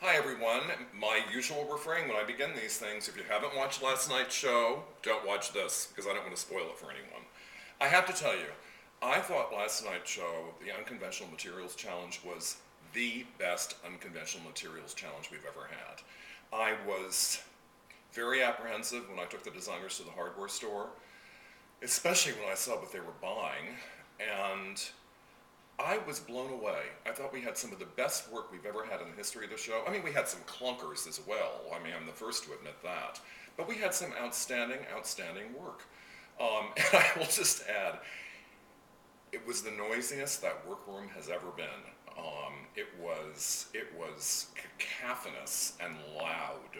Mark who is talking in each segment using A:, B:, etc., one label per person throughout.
A: Hi everyone. My usual refrain when I begin these things, if you haven't watched last night's show, don't watch this, because I don't want to spoil it for anyone. I have to tell you, I thought last night's show, the Unconventional Materials Challenge, was the best Unconventional Materials Challenge we've ever had. I was very apprehensive when I took the designers to the hardware store, especially when I saw what they were buying, and I was blown away. I thought we had some of the best work we've ever had in the history of the show. I mean, we had some clunkers as well. I mean, I'm the first to admit that. But we had some outstanding work. And I will just add, it was the noisiest that workroom has ever been. It was cacophonous and loud.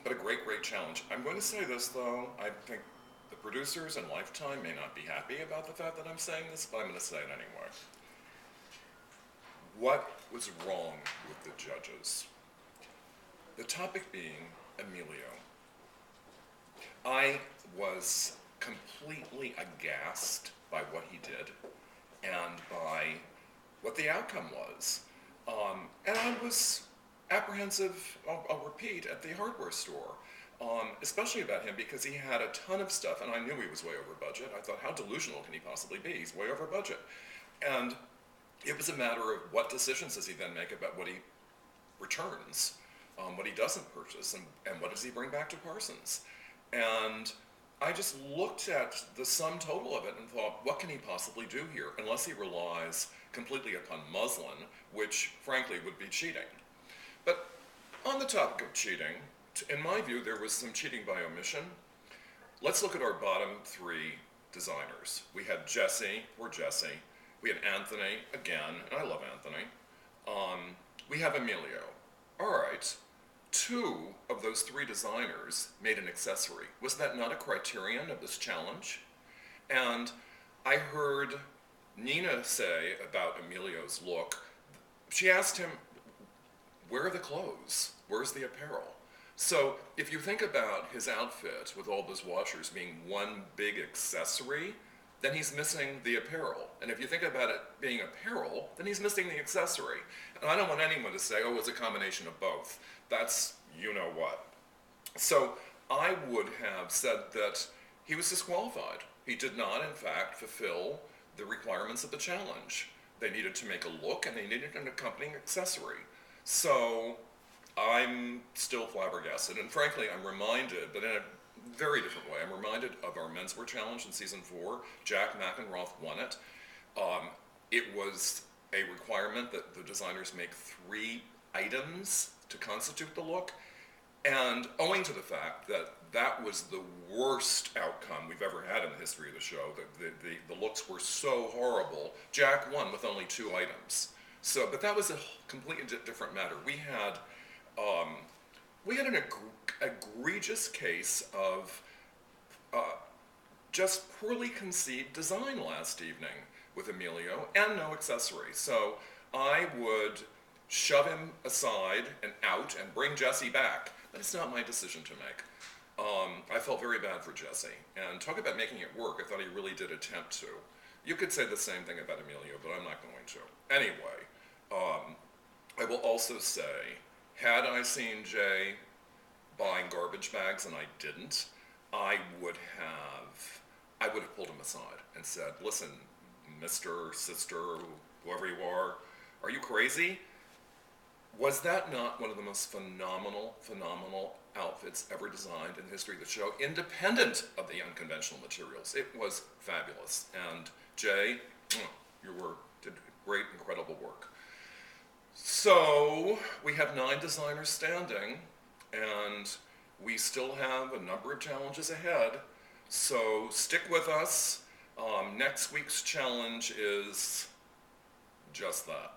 A: But a great challenge. I'm going to say this though, I think the producers and Lifetime may not be happy about the fact that I'm saying this, but I'm going to say it anyway. What was wrong with the judges? The topic being Emilio. I was completely aghast by what he did and by what the outcome was. And I was apprehensive, I'll repeat, at the hardware store. Especially about him because he had a ton of stuff, and I knew he was way over budget. I thought, how delusional can he possibly be? He's way over budget. And it was a matter of what decisions does he then make about what he returns, what he doesn't purchase, and what does he bring back to Parsons. And I just looked at the sum total of it and thought, what can he possibly do here, unless he relies completely upon muslin, which frankly would be cheating. But on the topic of cheating, in my view, there was some cheating by omission. Let's look at our bottom three designers. We had Jesse, or Jesse. We had Anthony, again, and I love Anthony. We have Emilio. All right, two of those three designers made an accessory. Was that not a criterion of this challenge? And I heard Nina say about Emilio's look, she asked him, where are the clothes? Where's the apparel? So if you think about his outfit with all those washers being one big accessory, then he's missing the apparel. And if you think about it being apparel, then he's missing the accessory. And I don't want anyone to say, oh, it's a combination of both. That's you know what. So I would have said that he was disqualified. He did not, in fact, fulfill the requirements of the challenge. They needed to make a look and they needed an accompanying accessory. So I'm still flabbergasted, and frankly, I'm reminded, but in a very different way, I'm reminded of our menswear challenge in season 4. Jack McEnroth won it. It was a requirement that the designers make 3 items to constitute the look, and owing to the fact that that was the worst outcome we've ever had in the history of the show, the looks were so horrible, Jack won with only 2 items. So, but that was a completely different matter. We had an egregious case of just poorly conceived design last evening with Emilio and no accessory. So I would shove him aside and out and bring Jesse back, but it's not my decision to make. I felt very bad for Jesse, and talk about making it work. I thought he really did attempt to. You could say the same thing about Emilio, but I'm not going to. Anyway, I will also say, had I seen Jay buying garbage bags and I didn't, I would have pulled him aside and said, listen, Mr., Sister, whoever you are you crazy? Was that not one of the most phenomenal outfits ever designed in the history of the show, independent of the unconventional materials? It was fabulous. And Jay, you did great, incredible work. So we have 9 designers standing, and we still have a number of challenges ahead. So stick with us. Next week's challenge is just that.